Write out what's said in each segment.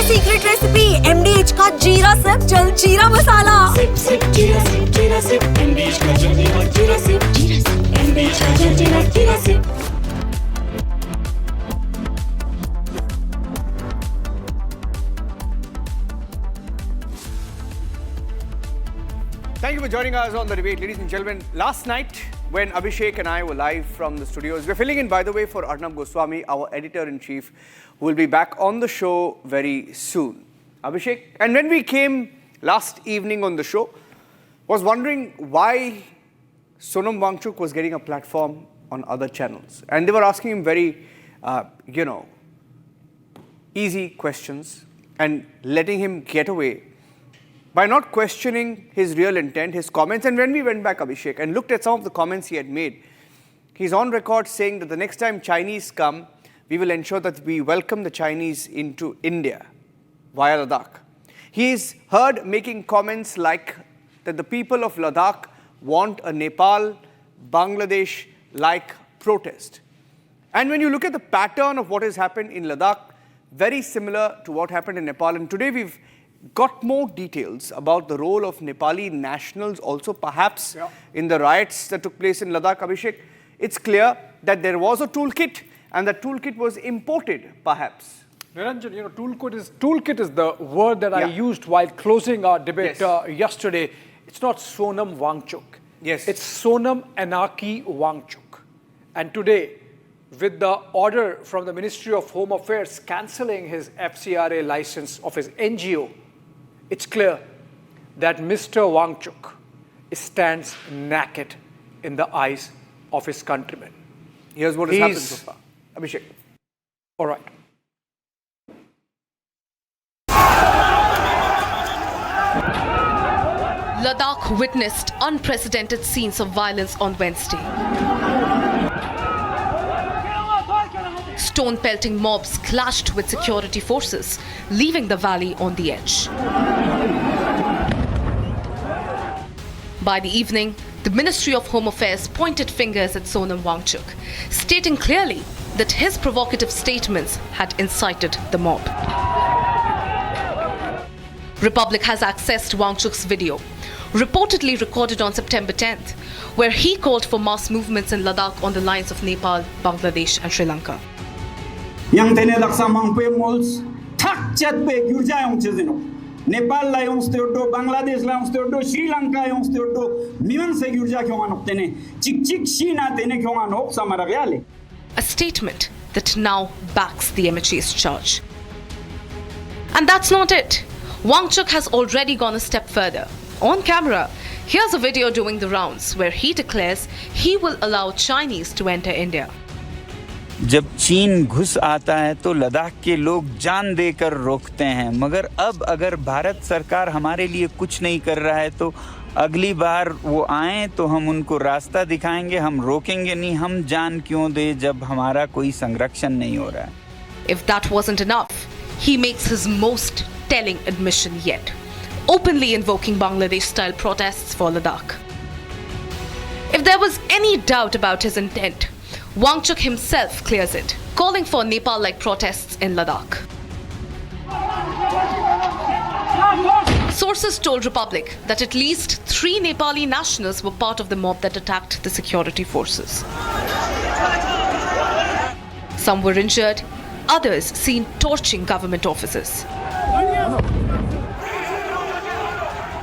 Secret recipe MDH का जीरा SIP जल जीरा मसाला। सिप सिप जीरा सिप MDH का जल जीरा सिप MDH का जल जीरा SIP. Thank you for joining us on The Debate. Ladies and gentlemen, last night when Abhishek and I were live from the studios, we're filling in, by the way, for Arnab Goswami, our editor-in-chief, who will be back on the show very soon. Abhishek, and when we came last evening on the show, was wondering why Sonam Wangchuk was getting a platform on other channels. And they were asking him very, easy questions and letting him get away by not questioning his real intent, his comments. And when we went back, Abhishek, and looked at some of the comments he had made, he's on record saying that the next time Chinese come, we will ensure that we welcome the Chinese into India via Ladakh. He's heard making comments like that the people of Ladakh want a Nepal, Bangladesh-like protest. And when you look at the pattern of what has happened in Ladakh, very similar to what happened in Nepal. And today we've got more details about the role of Nepali nationals also perhaps in the riots that took place in Ladakh. Abhishek, it's clear that there was a toolkit and that toolkit was imported perhaps. Niranjan, toolkit is the word that I used while closing our debate yesterday. It's not Sonam Wangchuk. Yes. It's Sonam Anarchy Wangchuk. And today, with the order from the Ministry of Home Affairs cancelling his FCRA license of his NGO, it's clear that Mr. Wangchuk stands naked in the eyes of his countrymen. Here's what has happened so far. Abhishek. All right. Ladakh witnessed unprecedented scenes of violence on Wednesday. Stone-pelting mobs clashed with security forces, leaving the valley on the edge. By the evening, the Ministry of Home Affairs pointed fingers at Sonam Wangchuk, stating clearly that his provocative statements had incited the mob. Republic has accessed Wangchuk's video, reportedly recorded on September 10th, where he called for mass movements in Ladakh on the lines of Nepal, Bangladesh and Sri Lanka. Yang tene daksa mangpe mols thak chat pe gyurja yong chezeno Nepal la yong steodo Bangladesh la yong steodo Sri Lanka yong steodo miman se gyurja kyong anok tene chik chik shina tene kyong anok samara reale. A statement that now backs the MHA's charge. And that's not it. Wangchuk has already gone a step further. On camera, here's a video doing the rounds where he declares he will allow Chinese to enter India. जब चीन घुस आता है तो लद्दाख के लोग जान देकर रोकते हैं, मगर अब अगर भारत सरकार हमारे लिए कुछ नहीं कर रहा है तो अगली बार वो आएं तो हम उनको रास्ता दिखाएंगे, हम रोकेंगे नहीं, हम जान क्यों दें जब हमारा कोई संरक्षण नहीं हो रहा है. If that wasn't enough, he makes his most telling admission yet, openly invoking Bangladesh-style protests for Ladakh. If there was any doubt about his intent, Wangchuk himself clears it, calling for Nepal-like protests in Ladakh. Sources told Republic that at least 3 Nepali nationals were part of the mob that attacked the security forces. Some were injured, others seen torching government offices.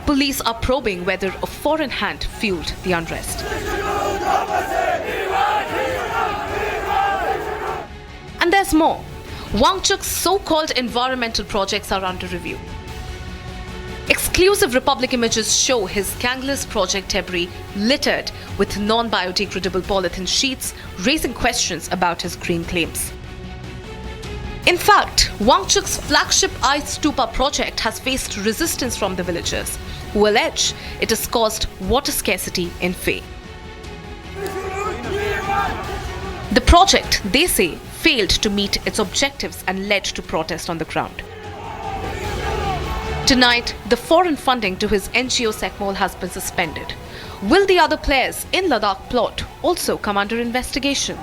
Police are probing whether a foreign hand fueled the unrest. And there's more. Wangchuk's so-called environmental projects are under review. Exclusive Republic images show his ganglis project debris littered with non-biodegradable polythene sheets, raising questions about his green claims. In fact, Wangchuk's flagship Ice Stupa project has faced resistance from the villagers, who allege it has caused water scarcity in Faye. The project, they say, failed to meet its objectives and led to protest on the ground. Tonight, the foreign funding to his NGO Sekmol has been suspended. Will the other players in Ladakh plot also come under investigation?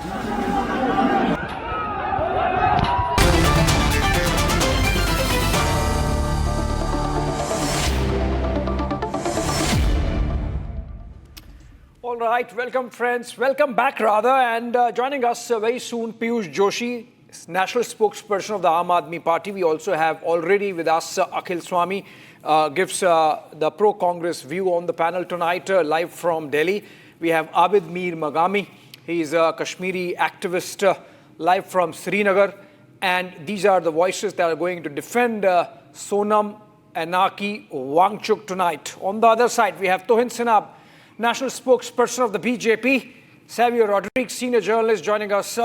right, welcome friends, welcome back rather, and joining us very soon, Piyush Joshi, national spokesperson of the Aam Aadmi Party. We also have already with us Akhil Swami, gives the pro-Congress view on the panel tonight, live from Delhi. We have Abid Mir Magami, he's a Kashmiri activist, live from Srinagar, and these are the voices that are going to defend Sonam Wangchuk tonight. On the other side, we have Tohin Sinab, national spokesperson of the BJP. Savio Rodriguez, senior journalist, joining us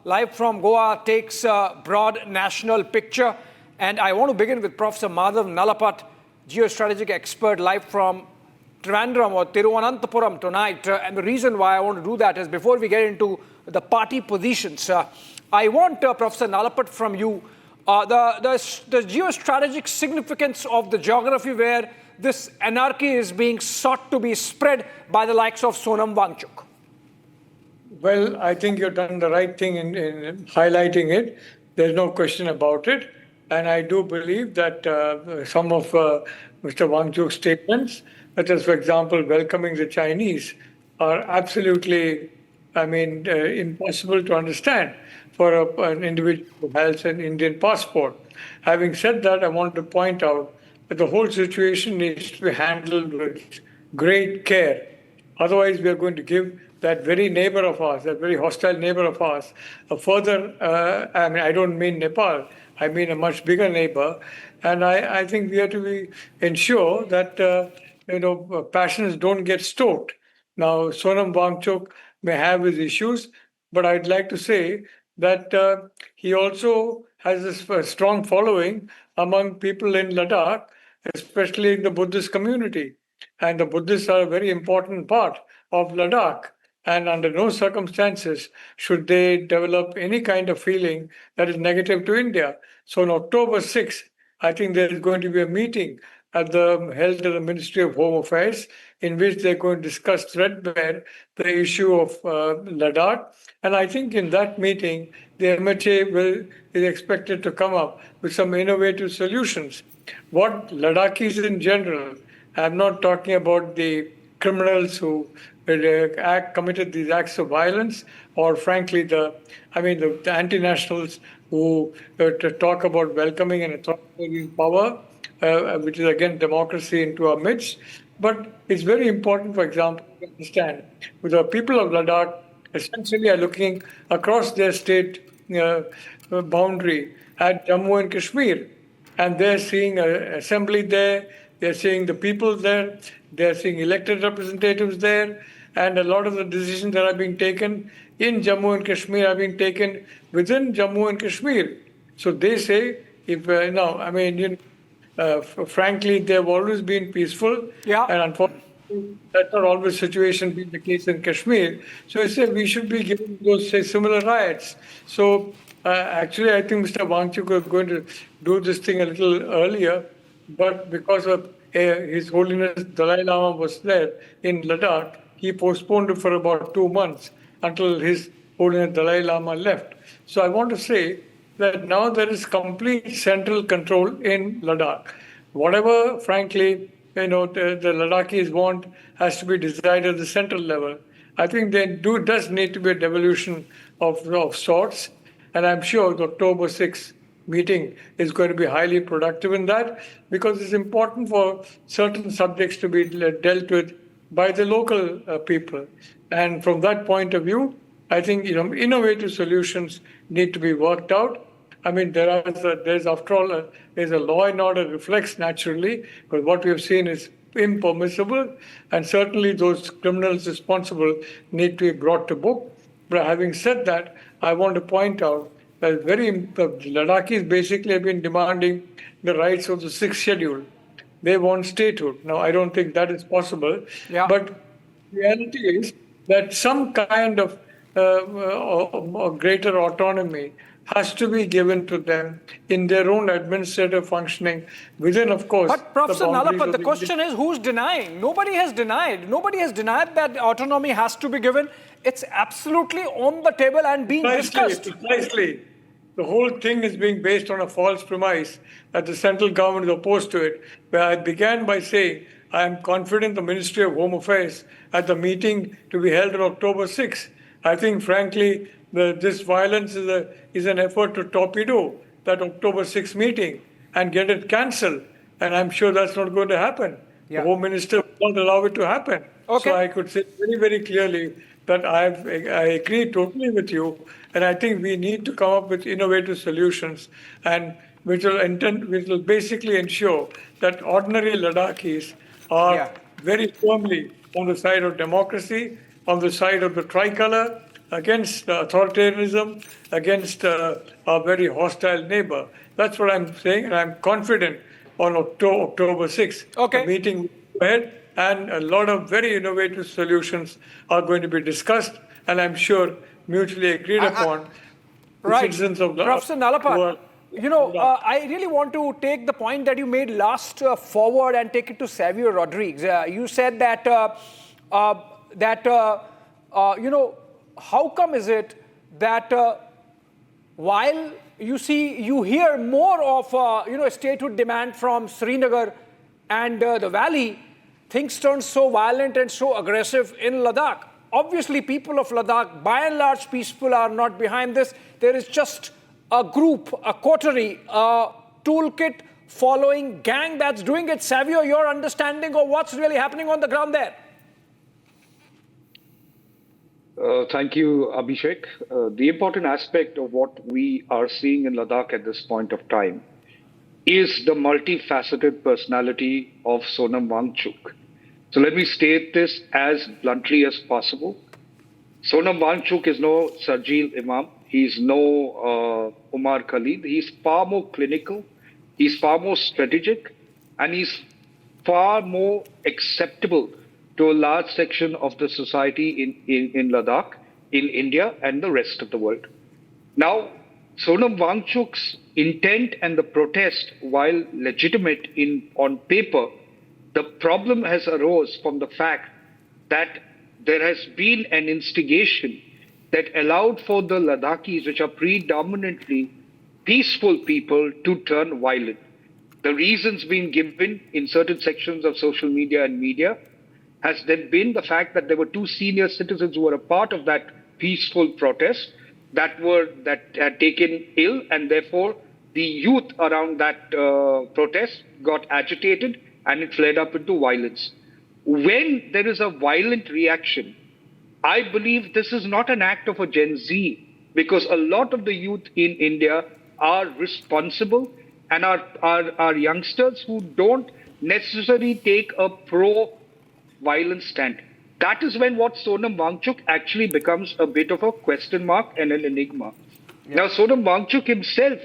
live from Goa, takes a broad national picture. And I want to begin with Professor Madhav Nalapat, geostrategic expert, live from Trivandrum or Tiruvananthapuram tonight. And the reason why I want to do that is before we get into the party positions, I want Professor Nalapat from you, the geostrategic significance of the geography where this anarchy is being sought to be spread by the likes of Sonam Wangchuk. Well, I think you've done the right thing in highlighting it. There's no question about it. And I do believe that some of Mr. Wangchuk's statements, such as, for example, welcoming the Chinese, are absolutely, impossible to understand for an individual who has an Indian passport. Having said that, I want to point out that the whole situation needs to be handled with great care. Otherwise, we are going to give that very neighbor of ours, that very hostile neighbor of ours, a further, I don't mean Nepal, I mean a much bigger neighbor. And I think we have to ensure that, passions don't get stoked. Now, Sonam Wangchuk may have his issues, but I'd like to say that he also has a strong following among people in Ladakh, especially in the Buddhist community. And the Buddhists are a very important part of Ladakh. And under no circumstances should they develop any kind of feeling that is negative to India. So on October 6th, I think there is going to be a meeting held at the Ministry of Home Affairs, in which they're going to discuss threadbare the issue of Ladakh. And I think in that meeting, the MHA is expected to come up with some innovative solutions. What Ladakhis in general, I'm not talking about the criminals who committed these acts of violence, or frankly, the anti-nationals who talk about welcoming and authoritarian power, which is again democracy into our midst. But it's very important, for example, to understand with the people of Ladakh essentially are looking across their state boundary at Jammu and Kashmir, and they're seeing an assembly there, they're seeing the people there, they're seeing elected representatives there, and a lot of the decisions that are being taken in Jammu and Kashmir are being taken within Jammu and Kashmir. So they say, frankly, they've always been peaceful, and unfortunately, that's not always the situation being the case in Kashmir. So I say we should be giving those, similar rights. So actually, I think Mr. Wangchuk was going to do this thing a little earlier, but because of His Holiness Dalai Lama was there in Ladakh, he postponed it for about 2 months until His Holiness Dalai Lama left. So I want to say that now there is complete central control in Ladakh. Whatever, frankly, the Ladakhis want has to be decided at the central level. I think there does need to be a devolution of sorts, and I'm sure the October 6th meeting is going to be highly productive in that, because it's important for certain subjects to be dealt with by the local people. And from that point of view, I think innovative solutions need to be worked out. I mean, there's after all, there's a law and order reflex naturally, but what we have seen is impermissible, and certainly those criminals responsible need to be brought to book. But having said that, I want to point out that the Ladakhis basically have been demanding the rights of the 6th schedule. They want statehood. Now, I don't think that is possible, but the reality is that some kind of greater autonomy has to be given to them in their own administrative functioning within, of course. But Professor Nalapat, the question is who's denying? Nobody has denied. Nobody has denied that autonomy has to be given. It's absolutely on the table and being discussed. Precisely. The whole thing is being based on a false premise that the central government is opposed to it. Where I began by saying I am confident the Ministry of Home Affairs at the meeting to be held on October 6th. I think, frankly, this violence is an effort to torpedo that October 6th meeting and get it cancelled. And I'm sure that's not going to happen. Yeah. The Home Minister will not allow it to happen. Okay. So I could say very, very clearly that I agree totally with you. And I think we need to come up with innovative solutions and which will basically ensure that ordinary Ladakhis are very firmly on the side of democracy, on the side of the tricolor, against authoritarianism, against a very hostile neighbor. That's what I'm saying, and I'm confident on October 6th. Okay. The meeting will go ahead, and a lot of very innovative solutions are going to be discussed, and I'm sure mutually agreed upon. The Right. citizens of Professor who Nalapat, are- I really want to take the point that you made last forward and take it to Xavier Rodriguez. You said that, how come is it that while you hear more of, a statehood demand from Srinagar and the valley, things turn so violent and so aggressive in Ladakh. Obviously, people of Ladakh, by and large, peaceful, are not behind this. There is just a group, a coterie, a Toolkit following gang that's doing it. Xavier, your understanding of what's really happening on the ground there? Thank you, Abhishek. The important aspect of what we are seeing in Ladakh at this point of time is the multifaceted personality of Sonam Wangchuk. So let me state this as bluntly as possible. Sonam Wangchuk is no Sarjeel Imam. He's no Umar Khalid. He's far more clinical. He's far more strategic. And he's far more acceptable to a large section of the society in Ladakh, in India, and the rest of the world. Now, Sonam Wangchuk's intent and the protest, while legitimate on paper, the problem has arose from the fact that there has been an instigation that allowed for the Ladakhis, which are predominantly peaceful people, to turn violent. The reasons being given in certain sections of social media and media has then been the fact that there were two senior citizens who were a part of that peaceful protest that had taken ill, and therefore the youth around that protest got agitated and it fled up into violence. When there is a violent reaction, I believe this is not an act of a Gen Z, because a lot of the youth in India are responsible and are youngsters who don't necessarily take a pro-violence stand. That is when what Sonam Wangchuk actually becomes a bit of a question mark and an enigma. Yeah. Now, Sonam Wangchuk himself,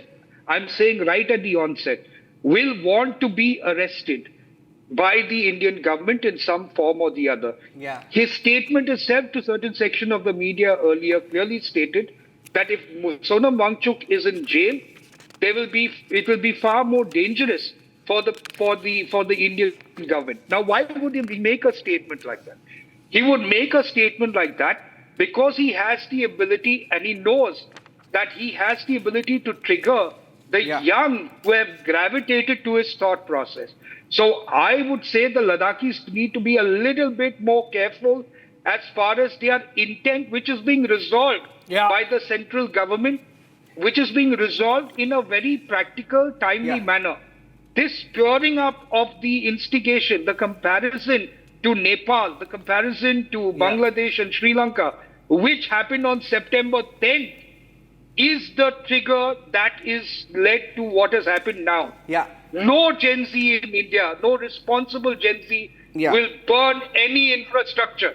I'm saying right at the onset, will want to be arrested by the Indian government in some form or the other. Yeah. His statement itself to certain section of the media earlier clearly stated that if Sonam Wangchuk is in jail, it will be far more dangerous for the Indian government. Now, why would he make a statement like that? He would make a statement like that because he has the ability, and he knows that he has the ability to trigger the young who have gravitated to his thought process. So I would say the Ladakhis need to be a little bit more careful as far as their intent, which is being resolved by the central government, which is being resolved in a very practical, timely manner. This curing up of the instigation, the comparison to Nepal, the comparison to Bangladesh and Sri Lanka, which happened on September 10th, is the trigger that is led to what has happened now. Yeah. No Gen Z in India, no responsible Gen Z will burn any infrastructure.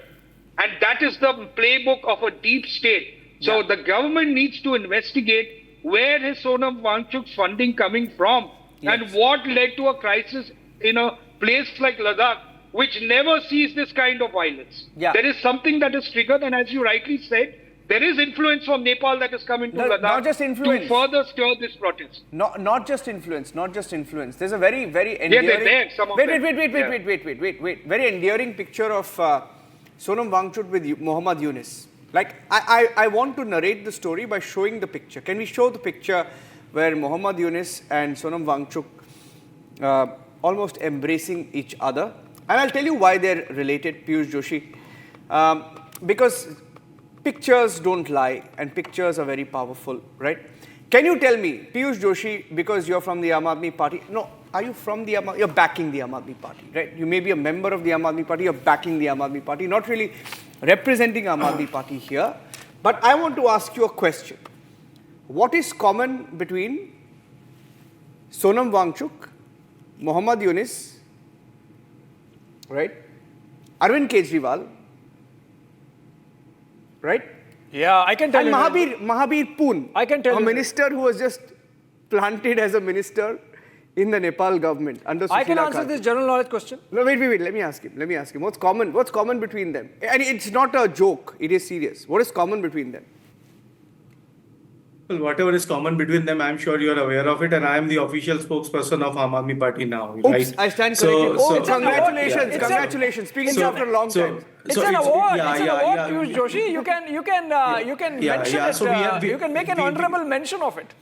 And that is the playbook of a deep state. So the government needs to investigate where is Sonam Wangchuk's funding coming from and what led to a crisis in a place like Ladakh, which never sees this kind of violence. Yeah. There is something that is triggered, and as you rightly said, there is influence from Nepal that has come into Ladakh not just influence. to further stir this protest. Not just influence, not just influence. There's a very, very endearing... they're there, some of them. Wait. Very endearing picture of Sonam Wangchuk with Muhammad Yunus. Like, I want to narrate the story by showing the picture. Can we show the picture where Muhammad Yunus and Sonam Wangchuk almost embracing each other? And I'll tell you why they're related, Piyush Joshi. Because pictures don't lie, and pictures are very powerful, right? Can you tell me, Piyush Joshi, because you're from the Aam Aadmi Party, no, are you from the you're backing the Aam Aadmi Party, right? You may be a member of the Aam Aadmi Party, you're backing the Aam Aadmi Party, not really representing Aam Aadmi Party here. But I want to ask you a question. What is common between Sonam Wangchuk, Mohammad Yunus, right? Arvind Kejriwal, right? Yeah, I can tell and you. Mahabir Poon, I can tell a you. minister who was just planted as a minister in the Nepal government under Sushila I can answer Khan. this general knowledge question. No, wait. Let me ask him. What's common between them? And it's not a joke. It is serious. What is common between them? Well, whatever is common between them, I'm sure you're aware of it, and I am the official spokesperson of Aam Aadmi Party now. Oops, right? I stand corrected. Congratulations. Congratulations. Speaking to you after a long time. It's an award. Piyush Joshi. You can mention it. So you can make an honorable mention of it.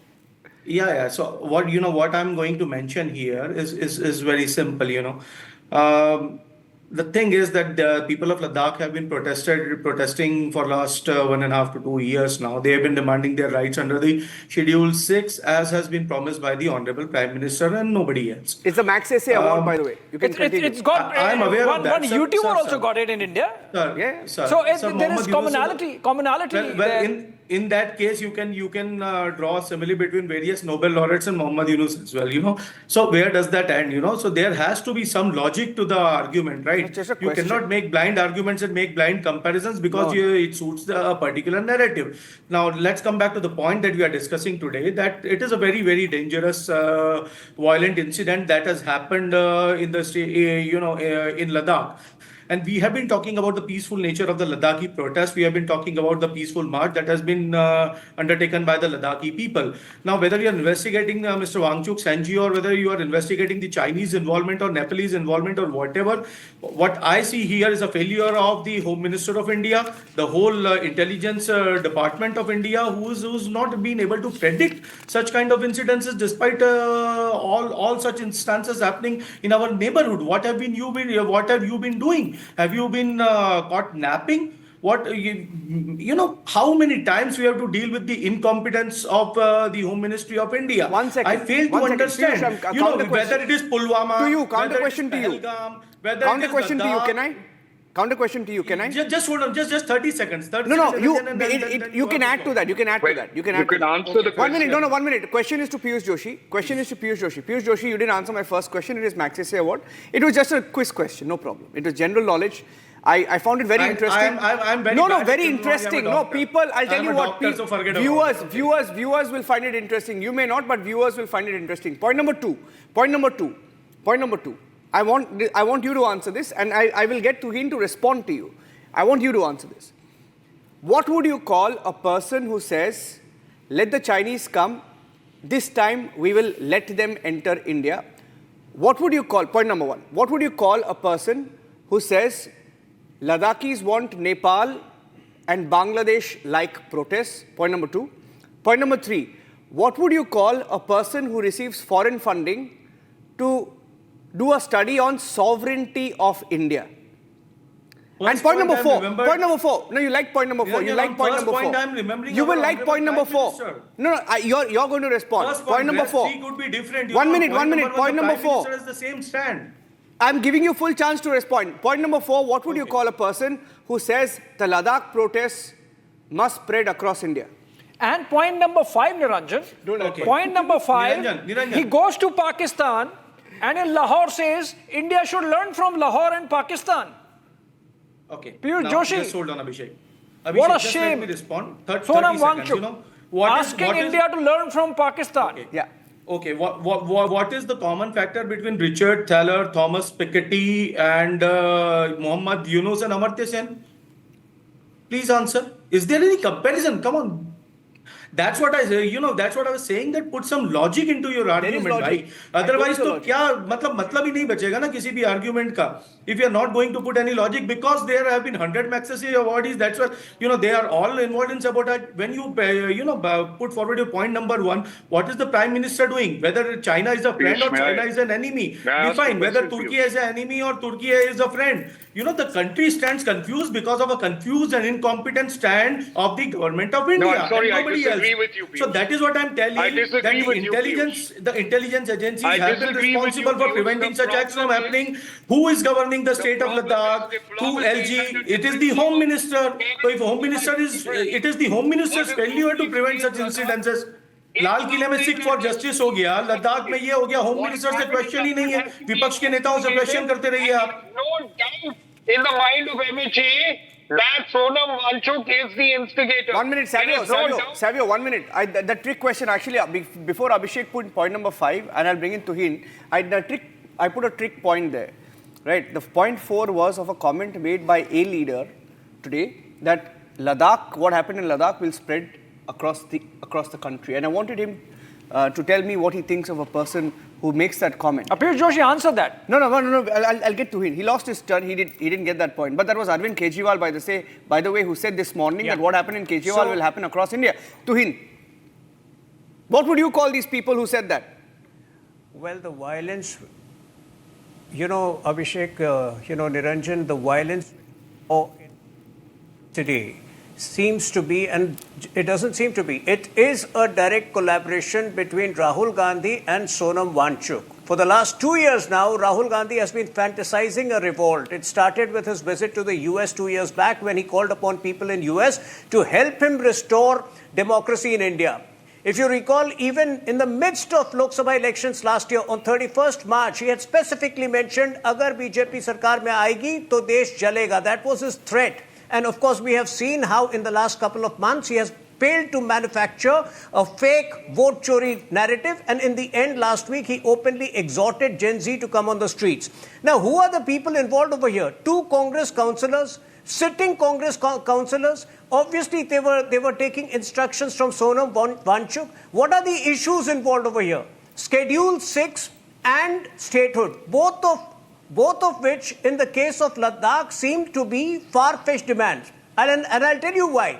Yeah. So what I'm going to mention here is very simple. The thing is that the people of Ladakh have been protesting for last 1.5 to 2 years now. They have been demanding their rights under the Schedule 6, as has been promised by the Honorable Prime Minister and nobody else. It's a Max Essay Award, by the way. You can continue. It's got. I'm aware of that. One YouTuber also got it in India. Sir, So there is commonality. Well, in that case, you can draw a simile between various Nobel laureates and Mohammad Yunus as well. So where does that end? So there has to be some logic to the argument, right? You cannot make blind arguments and make blind comparisons because it suits the particular narrative. Now let's come back to the point that we are discussing today. That it is a very, very dangerous, violent incident that has happened in Ladakh. And we have been talking about the peaceful nature of the Ladakhi protest. We have been talking about the peaceful march that has been undertaken by the Ladakhi people. Now, whether you are investigating Mr. Wangchuk's NGO or whether you are investigating the Chinese involvement or Nepalese involvement or whatever, what I see here is a failure of the Home Minister of India, the whole intelligence department of India, who's not been able to predict such kind of incidences despite all such instances happening in our neighborhood. What have you been doing? Have you been caught napping? How many times we have to deal with the incompetence of the Home Ministry of India? 1 second. I fail to understand. Whether it is Pulwama, to you, counter question to you. Counter question to you. Can I? Counter question to you. Can I? Just hold on. Just 30 seconds. You can add to that. You can answer the question. 1 minute. No, 1 minute. Question is to Piyush Joshi. Piyush Joshi, you didn't answer my first question. It is Max Essay Award. It was just a quiz question. No problem. It was general knowledge. I found it very interesting. I'm very very interesting. No, people, I'll tell you what. Viewers will find it interesting. You may not, but viewers will find it interesting. Point number two. I want you to answer this, and I will get to him to respond to you. I want you to answer this. What would you call a person who says, let the Chinese come, this time we will let them enter India? What would you call, point number one, what would you call a person who says, Ladakhis want Nepal and Bangladesh-like protests? Point number two. Point number three, what would you call a person who receives foreign funding to do a study on sovereignty of India? And point number four. No, you like point number four. You like point number four. You will like point number four. No, you're going to respond. Point number four. Could be different. 1 minute. Point number four. Prime Minister has the same stand. I'm giving you full chance to respond. Point number four, what would you call a person who says the Ladakh protests must spread across India? And point number 5, Niranjan. Point number 5, Niranjan. he goes to Pakistan and in Lahore says, India should learn from Lahore and Pakistan. Okay. Piyush Joshi. Just hold on, Abhishek. What a shame. Let me respond. Sonam Wangchuk asking India to learn from Pakistan. Okay. Yeah. Okay. What is the common factor between Richard Thaler, Thomas Piketty, and Mohammad Yunus and Amartya Sen? Please answer. Is there any comparison? Come on. That's what that's what I was saying, that put some logic into your argument, logic. bhai. Otherwise, I तो told you क्या मतलब ही नहीं बचेगा ना किसी भी argument का. If you are not going to put any logic, because there have been 100 Magsaysay awardees, that's what, they are all involved in sabotage. When you, put forward your point number one, what is the Prime Minister doing? Whether China is a friend or China is an enemy. Define whether Turkey is an enemy or Turkey is a friend. The country stands confused because of a confused and incompetent stand of the government of India. No, I'm sorry, and I nobody disagree else. with you, Piyush. So that is what I'm telling. I disagree that with you, the intelligence agencies I have been disagree with responsible you, for Piyush. preventing The such acts from problem is- happening. Who is governing the state of problem Ladakh? is Through diplomacy LG. and It is the Home Minister. So if Home Minister it is the Home Minister's failure to prevent such incidences. लाल किले में Sikh for justice हो गया, लद्दाख में ये हो गया, home minister से question ही नहीं है, विपक्ष के नेताओं से क्वेश्चन करते रहिए आप. No doubt in the mind of MHA that Sonam Wangchuk is the instigator. 1 minute, Savio, 1 minute. The trick question actually, before Abhishek put point number 5, and I'll bring in Tuhin, I put a trick point there. Right, the point 4 was of a comment made by a leader today that Ladakh, what happened in Ladakh will spread across the country. And I wanted him to tell me what he thinks of a person who makes that comment. Piyush Joshi, answer that. No, I'll get to him. He lost his turn. He didn't get that point. But that was Arvind Kejriwal, by the way, who said this morning that what happened in Kejriwal will happen across India. Tuhin, what would you call these people who said that? Well, the violence, Abhishek, Niranjan, the violence today seems to be, and it doesn't seem to be, it is a direct collaboration between Rahul Gandhi and Sonam Wangchuk. For the last 2 years now, Rahul Gandhi has been fantasizing a revolt. It started with his visit to the US 2 years back when he called upon people in US to help him restore democracy in India. If you recall, even in the midst of Lok Sabha elections last year, on 31st March, he had specifically mentioned, "Agar BJP sarkar mein aayegi, to desh jalega." That was his threat. And of course, we have seen how in the last couple of months, he has failed to manufacture a fake vote chori narrative. And in the end, last week, he openly exhorted Gen Z to come on the streets. Now, who are the people involved over here? 2 Congress councillors, sitting Congress councillors. Obviously, they were taking instructions from Sonam Wangchuk. What are the issues involved over here? Schedule 6 and statehood, both of which, in the case of Ladakh, seem to be far-fetched demands. And I'll tell you why.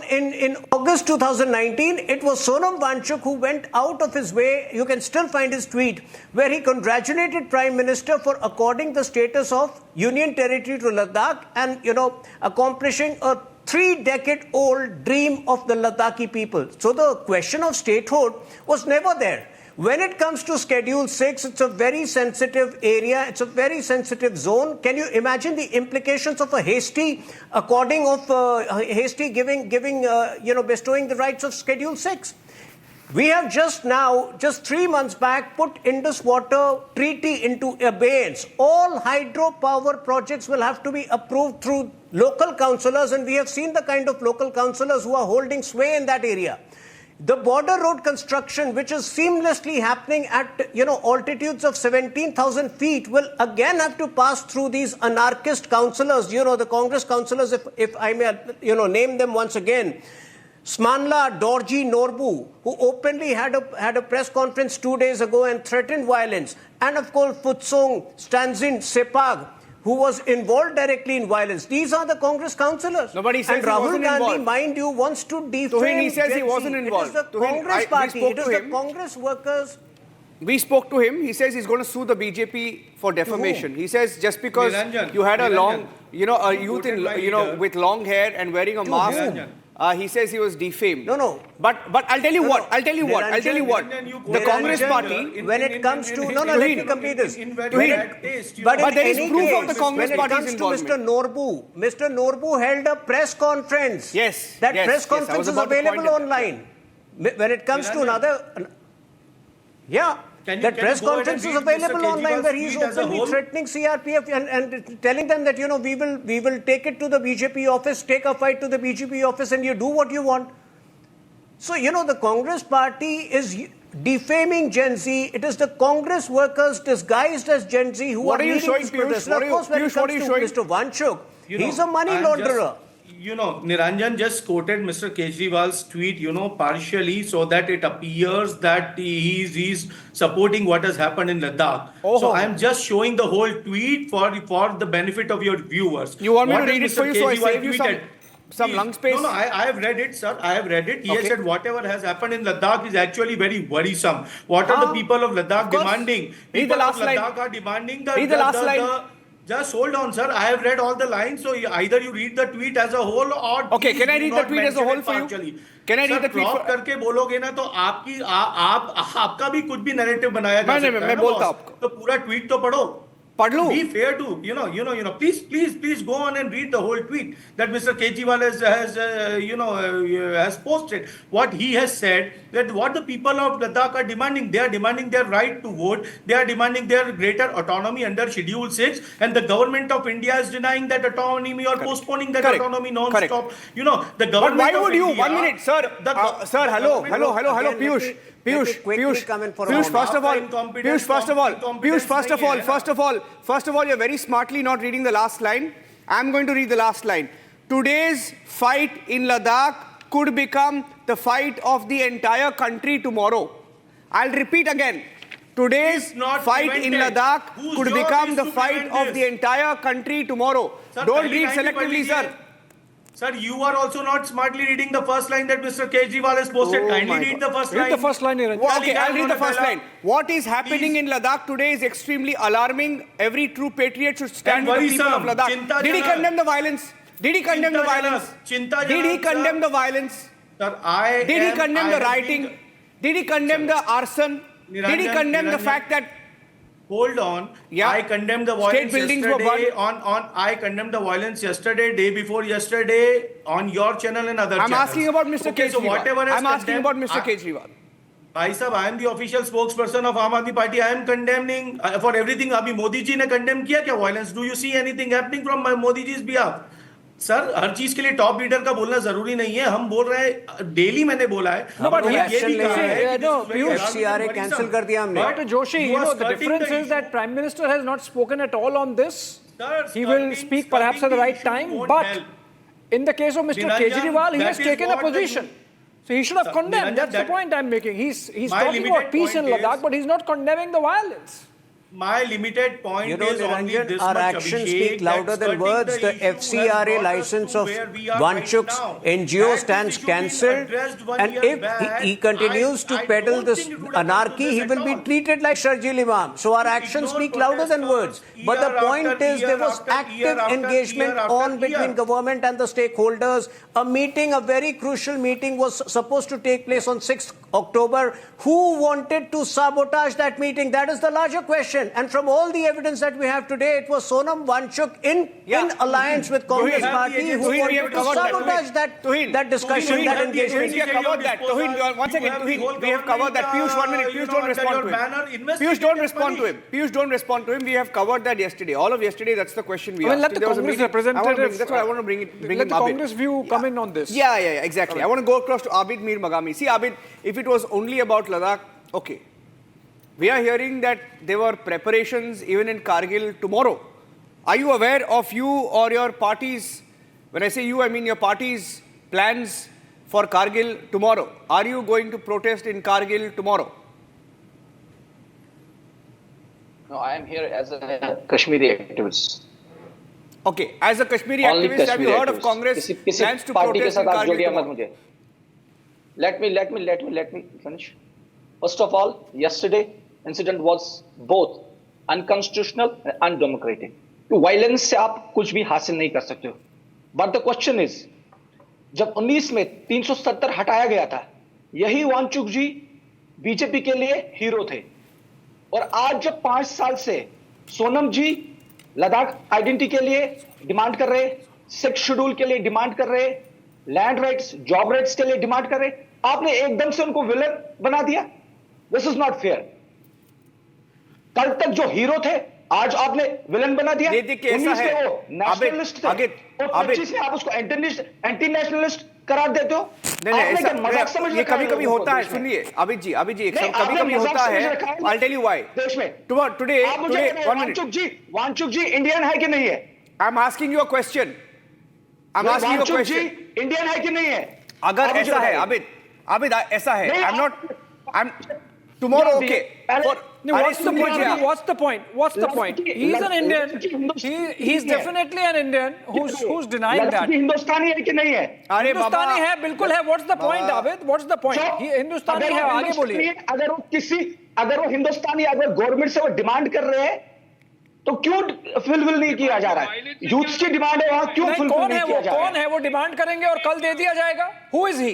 In August 2019, it was Sonam Wangchuk who went out of his way, you can still find his tweet, where he congratulated Prime Minister for according the status of Union Territory to Ladakh and, accomplishing a 3-decade-old dream of the Ladakhi people. So the question of statehood was never there. When it comes to Schedule 6, it's a very sensitive area. It's a very sensitive zone. Can you imagine the implications of a hasty bestowing the rights of Schedule 6? We have just 3 months back, put Indus Water Treaty into abeyance. All hydropower projects will have to be approved through local councillors, and we have seen the kind of local councillors who are holding sway in that area. The border road construction, which is seamlessly happening at altitudes of 17,000 feet, will again have to pass through these anarchist councillors. The Congress councillors, if I may, name them once again. Smanla Dorji Norbu, who openly had a press conference 2 days ago and threatened violence, and of course Futsong Stanzin Sepag, who was involved directly in violence. These are the Congress councillors. Nobody says and he wasn't Rahul Gandhi, involved. Mind you, wants to defame Tuhin, he says he Gen Z. wasn't involved. It is the Tuhin, Congress party. we spoke It is to the him. Congress workers. We spoke to him. He says he's going to sue the BJP for defamation. He says just because Niranjan, you had a long, Niranjan. a youth in, Leader. with long hair and wearing a mask. Niranjan. He says he was defamed. No. But I'll tell you No, what. no. I'll tell you what. Niranjan, you The quoted Congress Niranjan, party. When it comes to let me complete this. But there is proof of the Congress when it party's comes to Mr. Norbu held a press conference. Yes, That yes, press yes, I was conference is about to point available it. online. When it comes to Niranjan. Can that you press go ahead conference and is read available Mr. online, where Kejriwal's he's tweet as a openly whole? threatening CRPF and telling them that we will take it to the BJP office, take a fight to the BJP office, and you do what you want. So the Congress party is defaming Gen Z. It is the Congress workers disguised as Gen Z who What are are you leading showing, this Piyush? protest. And of course, when it Piyush, what are comes you to showing? Mr. Wangchuk, he's a money I'm launderer. Niranjan just quoted Mr. Kejriwal's tweet, partially so that it appears that he's supporting what has happened in Ladakh. So I'm just showing the whole tweet for the benefit of your viewers. You want me What to read it Mr. for you so I Kejriwal save you tweeted? some Please. lung space? No, I have read it, sir. I have read it. He has said whatever has happened in Ladakh is actually very worrisome. What are the people of Ladakh demanding? Read the last line. Ladakh are demanding Read the last line. Just hold on, sir. I have read all the lines. So either you read the tweet as a whole or okay. Can I read the tweet as a whole for you? Can I read the tweet? Crop करके बोलोगे ना तो आपका भी कुछ भी narrative बनाया जा सकता है ना. मैं बोलता आपको. तो पूरा tweet तो पढ़ो. Be fair to, please go on and read the whole tweet that Mr. Kejriwal has posted. What he has said, that what the people of Ladakh are demanding, they are demanding their right to vote, they are demanding their greater autonomy under Schedule 6, and the government of India is denying that autonomy or postponing that autonomy non-stop. The government but why would you, India, 1 minute, sir, sir, hello, Piyush. Piyush, first of all, you're very smartly not reading the last line. I'm going to read the last line. Today's fight in Ladakh could become the fight of the entire country tomorrow. I'll repeat again. Today's fight in Ladakh could become the fight of the entire country tomorrow. Don't read selectively, sir. Sir, you are also not smartly reading the first line that Mr. Kejriwal has posted. Kindly read the first line. Read the first line, Niranjan. Okay, I'll read the first line. What is happening in Ladakh today is extremely alarming. Every true patriot should stand with the people of Ladakh. Did he condemn the violence? Did he condemn the violence? Did he condemn the violence? Did he condemn the rioting? Did he condemn the arson? Did he condemn the fact that... Hold on. Yeah. I condemned the violence yesterday I condemned the violence yesterday, day before yesterday, on your channel and other channels. I'm asking about Mr. Kejriwal. So whatever I'm asking about Mr. Kejriwal. Bhai sahab, I am the official spokesperson of Aam Aadmi Party. I am condemning for everything. Abhi Modi ji ne condemn kiya kya violence? Do you see anything happening from Modi ji's behalf? Sir हर चीज के लिए top leader का बोलना जरूरी नहीं है. हम बोल रहे हैं, डेली मैंने बोला है. FCRA कैंसिल कर दिया हमने. Dr. Joshi, the difference is that Prime Minister has not spoken at all on this. He will speak perhaps at the right time, but in the case of Mr. Kejriwal, he has taken a position. So he should have condemned. That's the point I'm making. He's talking about peace in Ladakh, but he's not condemning the violence. My limited point is only this our much, actions Abhishek, speak louder than words. The FCRA license of Wangchuk's NGO stands cancelled, and if he continues to peddle this anarchy, he will be treated like Sharjil Imam. So our actions speak louder than words. But the point is, there was active engagement on between government and the stakeholders. A meeting, a very crucial meeting, was supposed to take place on 6th October. Who wanted to sabotage that meeting? That is the larger question. And from all the evidence that we have today, it was Sonam Wangchuk in alliance with Congress Party who wanted to sabotage that discussion, that engagement. We have covered that. One second, we have covered that. Piyush, 1 minute. Piyush, don't respond to him. Piyush, don't respond to him. Piyush, don't respond to him. We have covered that yesterday. All of yesterday, that's the question we asked. Let the Congress representative... That's why I want to bring in Let the Congress view come in on this. Yeah, exactly. I want to go across to Abid Mir Magami. See, Abid, if it was only about Ladakh, okay. We are hearing that there were preparations even in Kargil tomorrow. Are you aware of you or your party's, when I say you, I mean your party's plans for Kargil tomorrow? Are you going to protest in Kargil tomorrow? No, I am here as a Kashmiri activist. Okay, as a Kashmiri activist, have you heard of Congress plans to protest in Kargil tomorrow? Let me finish. First of all, yesterday incident was both unconstitutional and undemocratic. तो violence से आप कुछ भी हासिल नहीं कर सकते हो. बट द क्वेश्चन इज, जब 19 में 370 हटाया गया था, यही वांगचुक जी बीजेपी के लिए हीरो थे. और आज जब 5 साल से सोनम जी लद्दाख आइडेंटिटी के लिए डिमांड कर रहे, 6 शेड्यूल के लिए डिमांड कर रहे, लैंड राइट्स, जॉब राइट्स के लिए डिमांड कर रहे, आपने एकदम से उनको विलन बना दिया. This is not fair. कल तक जो हीरो थे, आज आपने विलन बना दिया. 19 में वो नेशनलिस्ट थे, और 25 में आप उसको एंटी नेशनलिस्ट करार देते हो. ये कभी-कभी होता है. सुनिए अभित जी, कभी-कभी होता है. I'll tell you why. देश में today 1 minute. वांगचुक जी इंडियन है कि नहीं है? I'm asking you a question. I'm asking you a Wangchuk ji question. Indian है कि नहीं है? अगर आप मुझे ऐसा है, बताइए। Abid, ऐसा है. नहीं, I'm not. I'm tomorrow. नहीं, Okay. पहले- No, what's the soon point? लीजिए आप. What's the point? What's the point? He's an Indian. He's ठीक है। definitely an Indian who's denying that. हिंदुस्तानी है कि नहीं है? अरे बाबा. हिंदुस्तानी है, बिल्कुल है. What's the point, David? What's the point? So, हिंदुस्तानी अगर है, वो आगे बोलिए. हिंदुस्तानी है, अगर वो हिंदुस्तानी अगर गवर्नमेंट से वो डिमांड कर रहे हैं तो क्यों फुलफिल नहीं किया जा रहा है? यूथ की डिमांड है वहां, क्यों नहीं, फुलफिल कौन नहीं है किया वो? जा रहा कौन है वो? डिमांड करेंगे और कल दे दिया जाएगा. Who is he?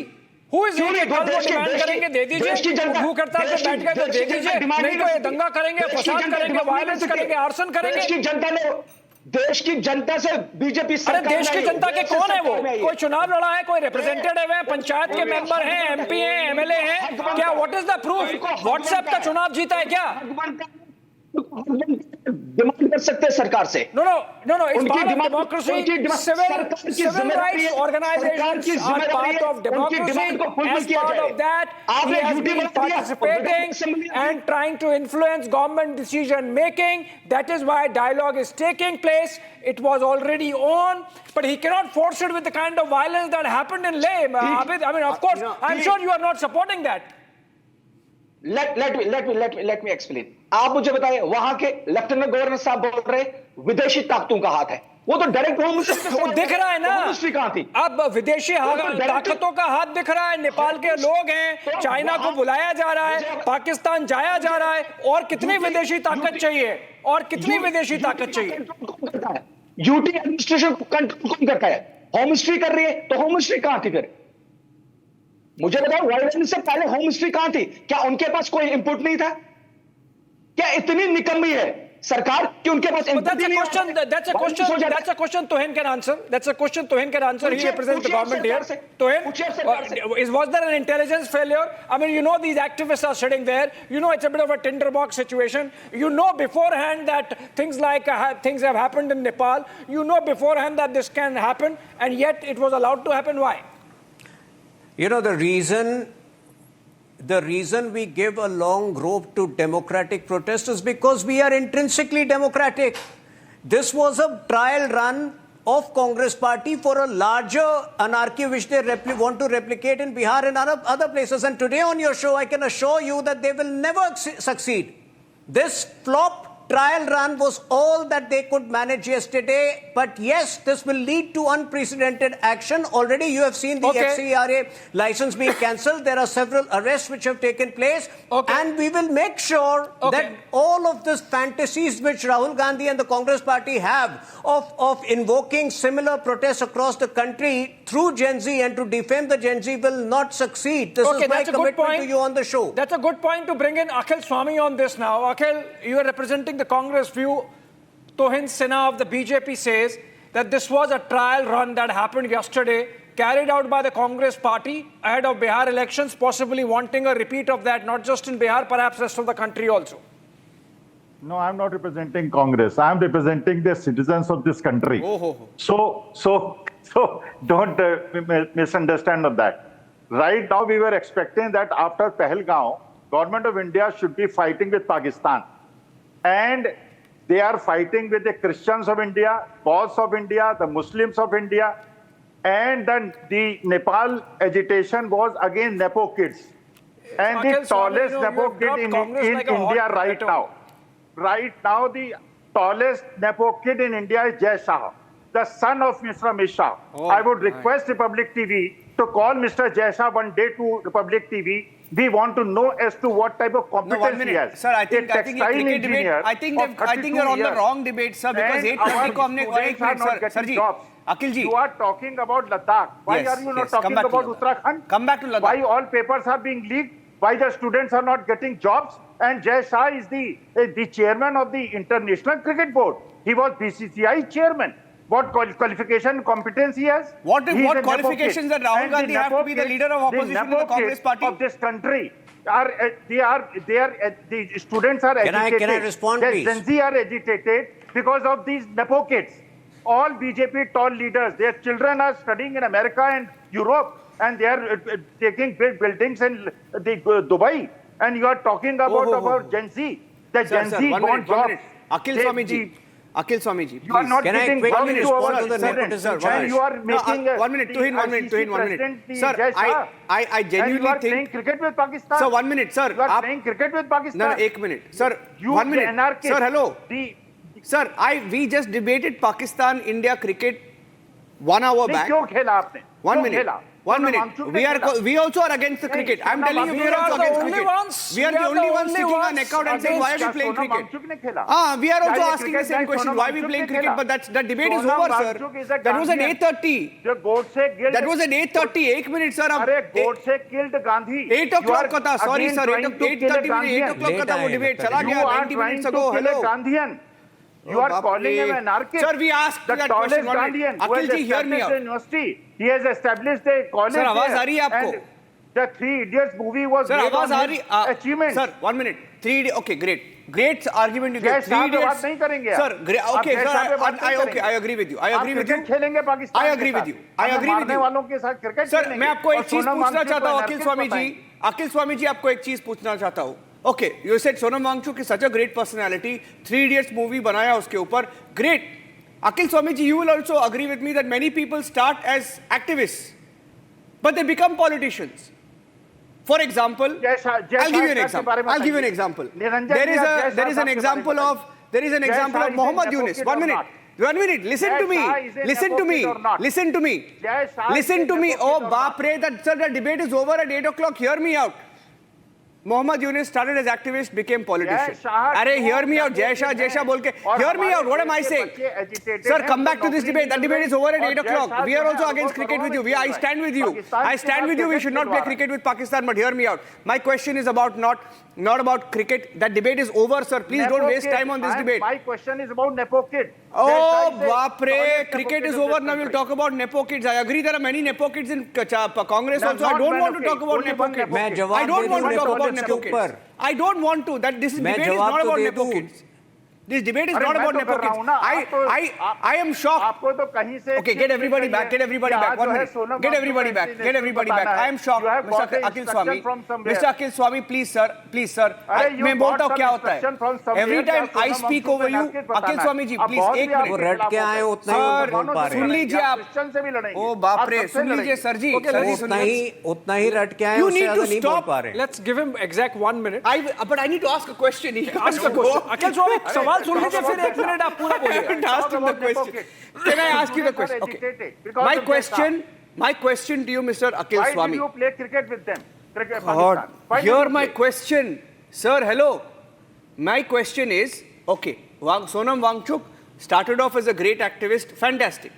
Who is he? क्यों नहीं? कल वो देश की- डिमांड देश की- करेंगे, दे देश की दीजिए. जनता- भूख हड़ताल पे देश की- बैठ गए तो देश दे की दीजिए. जनता डिमांड नहीं नहीं तो कर ये सकती। दंगा करेंगे, देश की फसाद जनता करेंगे, डिमांड नहीं कर वायलेंस सकती। करेंगे, आर्सन करेंगे. देश की जनता ने देश की जनता से बीजेपी अरे सरकार देश की में आई है। जनता के देश से कौन है वो? सरकार में आई है। कोई चुनाव लड़ा है, कोई रिप्रेजेंटेटिव है, पंचायत के मेंबर हैं, एमपी हैं, एमएलए हैं? क्या what is the proof? WhatsApp का चुनाव जीता है क्या? डिमांड कर सकते हैं सरकार से. No, it's उनकी part of डिमांड- democracy. उनकी डिमांड- सरकार की Civil जिम्मेदारी rights है, organizations सरकार की are जिम्मेदारी part है, of उनकी democracy. डिमांड को फुलफिल As किया part जाए. of that, आपने he has ड्यूटी been बना दिया, participating and trying to influence government decision making. That is why dialogue is taking place. It was already on, but he cannot force it with the kind of violence that happened in Leh. Abid, I mean, of course, I'm sure you are not supporting that. Let me explain. आप मुझे बताइए, वहां के lieutenant governor साहब बोल रहे विदेशी ताकतों का हाथ है. वो तो डायरेक्ट होम मिनिस्ट्री वो दिख रहा है ना. होम मिनिस्ट्री कहां थी? अब विदेशी ताकतों का हाथ दिख रहा है. नेपाल के लोग हैं, चाइना को बुलाया जा रहा है, पाकिस्तान जाया जा रहा है. और कितनी विदेशी ताकत चाहिए? और कितनी विदेशी ताकत चाहिए? यूटी एडमिनिस्ट्रेशन कंट्रोल कौन करता है? होम मिनिस्ट्री कर रही है, तो होम मिनिस्ट्री कहां थी फिर? मुझे बताओ, वायलेंस से पहले होम मिनिस्ट्री कहां थी? क्या उनके पास कोई इनपुट नहीं था? क्या इतनी निकम्मी है सरकार कि उनके पास इनपुट That's ही a नहीं question. है? That's a question. Tohen can answer. That's a question Tohen can answer. He represents the government here. Tohen, was there an intelligence failure? I mean, you know, these activists are sitting there. You know, it's a bit of a tinderbox situation. You know beforehand that things have happened in Nepal. You know beforehand that this can happen, and yet it was allowed to happen. Why? You know, the reason we give a long rope to democratic protest is because we are intrinsically democratic. This was a trial run of Congress party for a larger anarchy which they want to replicate in Bihar and other places. And today on your show, I can assure you that they will never succeed. This flop trial run was all that they could manage yesterday. But yes, this will lead to unprecedented action. Already you have seen the FCRA license being cancelled. There are several arrests which have taken place. And we will make sure that all of these fantasies which Rahul Gandhi and the Congress party have of invoking similar protests across the country through Gen Z and to defame the Gen Z will not succeed. This is my commitment to you on the show. That's a good point to bring in Akhil Swami on this now. Akhil, you are representing the Congress view. Tohin Sinha of the BJP says that this was a trial run that happened yesterday, carried out by the Congress party ahead of Bihar elections, possibly wanting a repeat of that, not just in Bihar, perhaps rest of the country also. No, I'm not representing Congress. I'm representing the citizens of this country. So don't misunderstand on that. Right now, we were expecting that after Pahalgaon, government of India should be fighting with Pakistan. And they are fighting with the Christians of India, Pausas of India, the Muslims of India. And then the Nepal agitation was against Nepo kids. And the tallest Nepo kid in India right now. Right now, the tallest Nepo kid in India is Jai Shah, the son of Mr. Amit Shah. I would request Republic TV to call Mr. Jai Shah one day to Republic TV. We want to know as to what type of competence he has. Sir, I think cricket debate. I think you're on the wrong debate, sir. Because 8:30 को हमने sir ji, Akhil ji. You are talking about Ladakh. Why are you not talking about Uttarakhand? Come back to Ladakh. Why all papers are being leaked? Why the students are not getting jobs? And Jai Shah is the chairman of the International Cricket Board. He was BCCI chairman. What qualification, competence he has? What qualifications that Rahul Gandhi have to be the leader of opposition to the Congress party? Of this country the students are agitated. Can I respond, please? Gen Z are agitated because of these Nepo kids. All BJP tall leaders, their children are studying in America and Europe, and they are taking big buildings in Dubai. And you are talking about Gen Z. The Gen Z want jobs. Akhil Swami ji. Akhil Swami ji, please. You are not Can I getting quickly one minute, respond sir, to the sir, nepotism sir, charge? you are making 1 minute, Tuhin, 1 minute, Tuhin, 1 minute. Sir, I genuinely and you are think. playing cricket with Pakistan. Sir, 1 minute, sir. You are playing cricket with Pakistan. No, 1 minute. Sir, You 1 minute. anarchist. Sir, hello. The, Sir, we just debated Pakistan-India cricket 1 hour नहीं, back. क्यों खेला आपने? 1 क्यों minute. खेला? 1 Sonam minute. Wangchuck ने We also are against the cricket. I'm telling you, we are also against cricket. We are the only ones sticking our neck out and saying, why are we playing Sonam cricket? Wangchuck ने खेला? We are also क्या ये asking the cricket same match question. Sonam Why are we Wangchuck playing ने cricket? खेला? But that debate is Sonam over, sir. Wangchuck is a That was at Gandhian. 8:30. जो Godse killed. That was at 8:30. 1 minute, sir. अरे Godse killed Gandhi. 8 o'clock का था. Sorry, sir. 8:30 8 o'clock का था वो debate. चला गया 90 minutes ago. Hello. Gandhian. You are calling him an anarchist. Sir, we asked the that tallest question. Gandhian who Akhil has ji, hear me established out. a university. He has established a college. Sir, आवाज there. आ रही है आपको? And the Three Idiots movie was Sir, made आवाज on uh his रही achievements. Sir, 1 minute. 3 okay, great argument you get. 3 साहब idiots. बात नहीं करेंगे Sir, okay, आप sir, साहब बात नहीं okay, करेंगे। I agree with you. I agree with you. आप क्रिकेट खेलेंगे पाकिस्तान I के agree साथ। with you. I हमें agree with मारने you. वालों के साथ क्रिकेट सर खेलेंगे। मैं आपको एक और चीज सोनम पूछना वांगचुक चाहता हूँ को अखिल स्वामी जी anarchist अखिल स्वामी जी आपको एक चीज पूछना चाहता हूँ okay you said Sonam Wangchuk is such a great personality 3 idiots movie बनाया उसके ऊपर great Akhil Swami ji you will also agree with me that many people start as activist but they become politicians For example, I'll give you an example. I'll give you an example. There is an example of Muhammad Yunus. 1 minute. 1 minute. Listen to me. Listen to me. Listen to me. Listen to me. Oh, baapre, that debate is over at 8 o'clock. Hear me out. Muhammad Yunus started as activist, became politician. Arey, hear me out. Jai Shah bol ke. Hear me out. What am I saying? Sir, come back to this debate. That debate is over at 8 o'clock. We are also against cricket with you. I stand with you. I stand with you. We should not play cricket with Pakistan. But hear me out. My question is about not about cricket. That debate is over, sir. Please don't waste time on this debate. My question is about Nepo kid. Oh, baapre. Cricket is over. Now we'll talk about Nepo kids. I agree there are many Nepo kids in Congress also. I don't want to talk about Nepo kids. I don't want to talk about Nepo kids. I don't want to. That this debate is not about Nepo kids. This debate is not about Nepo kids. I am shocked. Okay, get everybody back. Get everybody back. 1 minute. Get everybody back. Get everybody back. I am shocked. Mr. Akhil Swami. Mr. Akhil Swami, please sir. Please sir. मैं बोलता हूँ क्या होता है. Every time I speak over you, Akhil Swami ji, please. एक वो minute. रट के आए उतना ही वो बोल पा रहे सुन हैं लीजिए आप. ओ बाप रे. सुन लीजिए सर जी. सर जी उतना ही रट के आए You उससे need ज्यादा to नहीं बोल stop. पा रहे. Let's give him exact 1 minute. But I need to ask a question. Ask a question. Akhil Swami, सवाल सुन लीजिए फिर 1 minute आप पूरा बोलिए. I haven't asked him the question. Can I ask you the question? Okay. My question to you, Mr. Akhil Why Swami. did you play cricket with them? Cricket, God, Pakistan. Why did hear you my play? question. Sir, hello. My question is, okay, Sonam Wangchuk started off as a great activist, fantastic.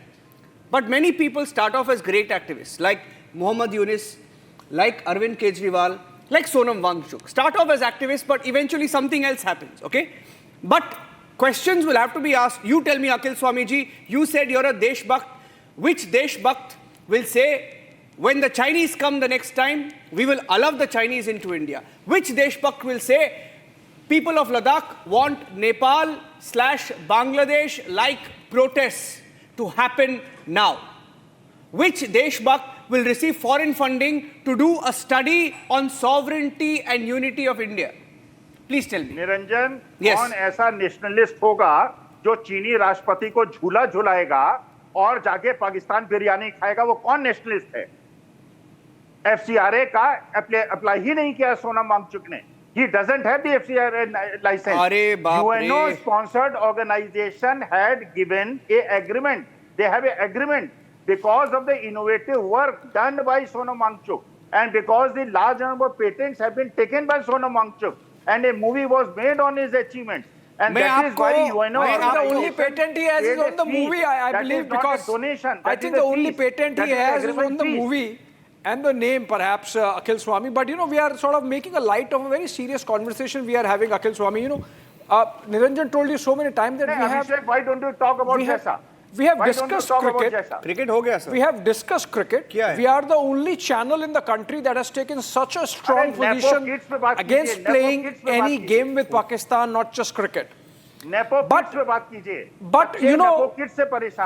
But many people start off as great activists, like Muhammad Yunus, like Arvind Kejriwal, like Sonam Wangchuk. Start off as activists, but eventually something else happens, okay? But questions will have to be asked. You tell me, Akhil Swami ji, you said you're a Deshbhakt. Which Deshbhakt will say, when the Chinese come the next time, we will allow the Chinese into India? Which Deshbhakt will say, people of Ladakh want Nepal/Bangladesh-like protests to happen now? Which Deshbhakt will receive foreign funding to do a study on sovereignty and unity of India? Please tell me. Niranjan, Yes. कौन ऐसा nationalist होगा जो चीनी राष्ट्रपति को झूला झुलाएगा और जाके पाकिस्तान बिरयानी खाएगा? वो कौन नेशनलिस्ट है? FCRA का अप्लाई ही नहीं किया सोनम वांगचुक ने. He doesn't have the FCRA license. अरे बाप रे. UNO sponsored organization had given a agreement. They have an agreement because of the innovative work done by Sonam Wangchuk and because the large number of patents have been taken by Sonam Wangchuk and a movie was made on his achievements. And that is why UNO the only patent he has is on the movie, I believe, because I think the only patent he has is on the movie and the name, perhaps, Akhil Swami. But, you know, we are sort of making a light of a very serious conversation we are having, Akhil Swami. You know, Niranjan told you so many times that we have... Why don't you talk about Jessa? We have discussed cricket. Cricket ho gaya, sir. We have discussed cricket. We are the only channel in the country that has taken such a strong position against playing any game with Pakistan, not just cricket. But you know,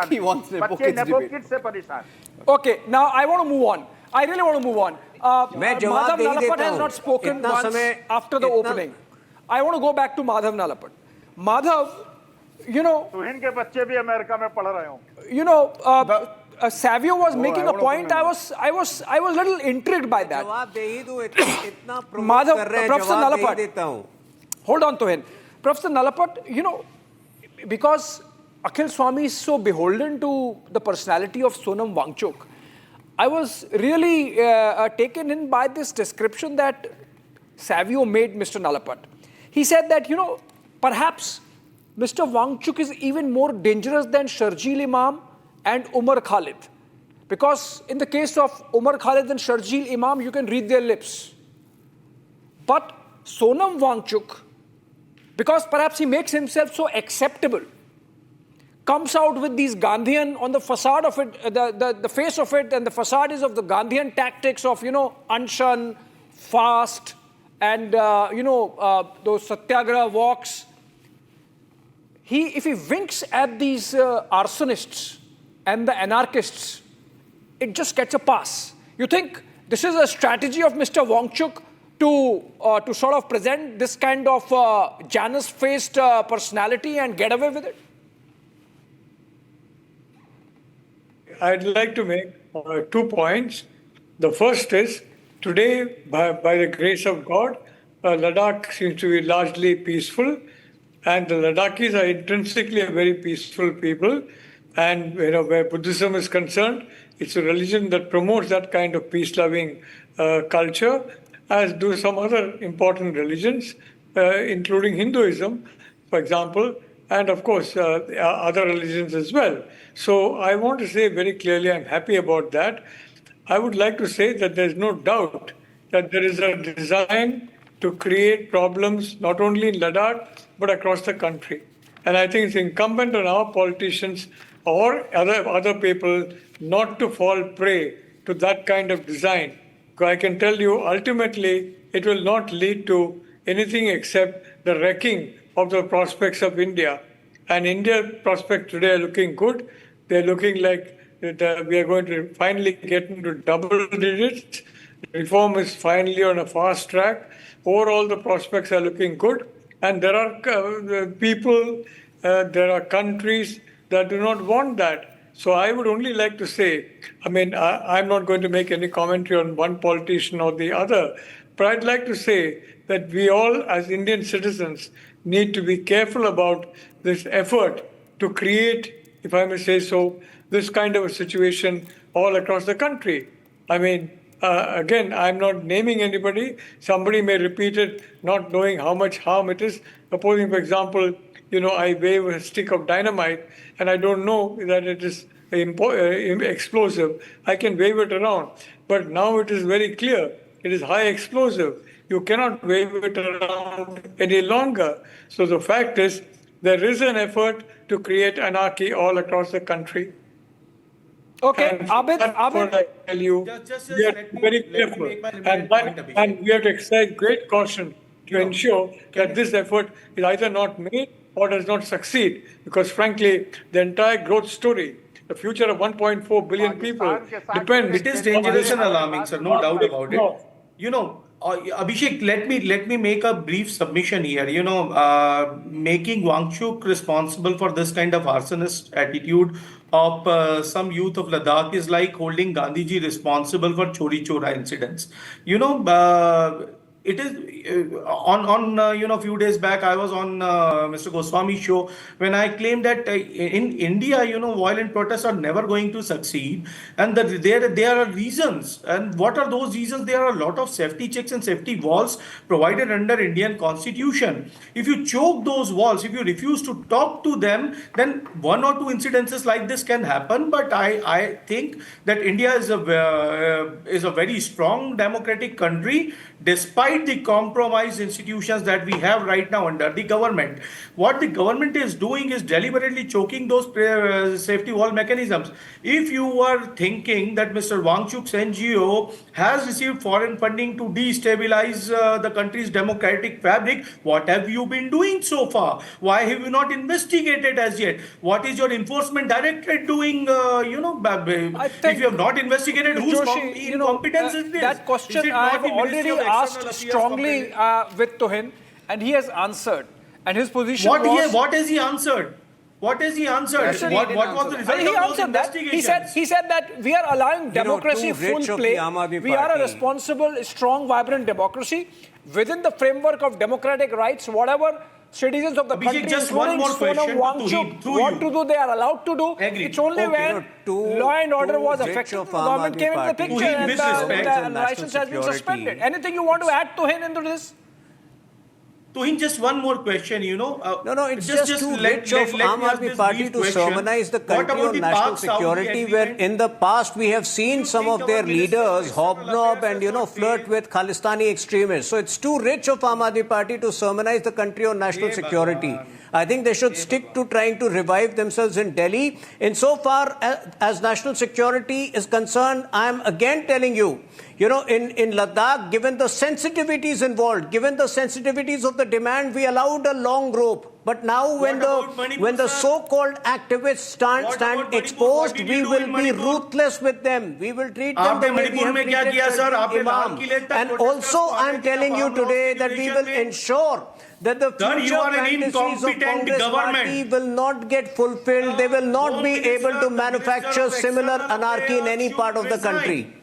he wants Nepo kids debate. Okay, now I want to move on. I really want to move on. Madhav Nalapat has not spoken once after the opening. I want to go back to Madhav Nalapat. Madhav, you know, तुहिन के बच्चे भी America में पढ़ रहे हों. you know, Savio was making a point. I was a little intrigued by that. जवाब दे ही दूं, इतना provoke Madhav, कर रहे हैं, Professor जवाब दे ही Nalapat. देता हूं. Hold on to him. Professor Nalapat, you know, because Akhil Swami is so beholden to the personality of Sonam Wangchuk, I was really taken in by this description that Savio made Mr. Nalapat. He said that, you know, perhaps Mr. Wangchuk is even more dangerous than Sharjeel Imam and Umar Khalid. Because in the case of Umar Khalid and Sharjeel Imam, you can read their lips. But Sonam Wangchuk, because perhaps he makes himself so acceptable, comes out with these Gandhian on the facade of it, the face of it, and the facade is of the Gandhian tactics of, you know, unshun, fast, and, those satyagraha walks. If he winks at these arsonists and the anarchists, it just gets a pass. You think this is a strategy of Mr. Wangchuk to sort of present this kind of Janus-faced personality and get away with it? I'd like to make 2 points. The first is, today, by the grace of God, Ladakh seems to be largely peaceful, and the Ladakhis are intrinsically a very peaceful people. And you know, where Buddhism is concerned, it's a religion that promotes that kind of peace-loving culture, as do some other important religions, including Hinduism, for example, and of course other religions as well. So I want to say very clearly, I'm happy about that. I would like to say that there's no doubt that there is a design to create problems not only in Ladakh, but across the country. And I think it's incumbent on our politicians or other people not to fall prey to that kind of design. I can tell you, ultimately, it will not lead to anything except the wrecking of the prospects of India. And India's prospects today are looking good. They're looking like we are going to finally get into double digits. Reform is finally on a fast track. Overall, the prospects are looking good. And there are people, there are countries that do not want that. So I would only like to say, I'm not going to make any commentary on one politician or the other, but I'd like to say that we all, as Indian citizens, need to be careful about this effort to create, if I may say so, this kind of a situation all across the country. Again, I'm not naming anybody. Somebody may repeat it, not knowing how much harm it is. Supposing, for example, I wave a stick of dynamite and I don't know that it is explosive. I can wave it around. But now it is very clear. It is high explosive. You cannot wave it around any longer. So the fact is, there is an effort to create anarchy all across the country. Okay, Abid. I tell you, we are very careful. And we have to exercise great caution to ensure that this effort is either not made or does not succeed. Because frankly, the entire growth story, the future of 1.4 billion people depends. It is dangerous and alarming, sir, no doubt about it. Abhishek, let me make a brief submission here. Making Wangchuk responsible for this kind of arsonist attitude of some youth of Ladakh is like holding Gandhiji responsible for Chori Chora incidents. It is on a few days back, I was on Mr. Goswami's show when I claimed that in India, violent protests are never going to succeed, and that there are reasons. And what are those reasons? There are a lot of safety checks and safety walls provided under Indian Constitution. If you choke those walls, if you refuse to talk to them, then one or two incidences like this can happen. But I think that India is a very strong democratic country, despite the compromised institutions that we have right now under the government. What the government is doing is deliberately choking those safety wall mechanisms. If you are thinking that Mr. Wangchuk's NGO has received foreign funding to destabilize the country's democratic fabric, what have you been doing so far? Why have you not investigated as yet? What is your enforcement directorate doing? If you have not investigated, whose incompetence is this? That question I have already asked strongly with Tohin, and he has answered. And his position what has he answered? What has he answered? What was the result He of those answered that. investigations? He said that we are allowing democracy full play. We are a responsible, strong, vibrant democracy within the framework of democratic rights. Whatever citizens of the country, just one including more question Sonam Wangchuk, want to do, they are allowed to do. It's only when law and order was affected, the government came into the picture and the license has been suspended. Anything you want to add to him into this? Tuhin, just one more question, It's just too rich of Aam Aadmi Party to sermonize the country on national security, where in the past we have seen some of their leaders hobnob and, flirt with Khalistani extremists. So it's too rich of Aam Aadmi Party to sermonize the country on national security. I think they should stick to trying to revive themselves in Delhi. Insofar as national security is concerned, I am again telling you, in Ladakh, given the sensitivities involved, given the sensitivities of the demand, we allowed a long rope. But now when the so-called activists stand exposed, we will be ruthless with them. We will treat them the way we have treated Imam. And also, I'm telling you today that we will ensure that the future fantasies of Congress party will not get fulfilled. They will not be able to manufacture similar anarchy in any part of the country.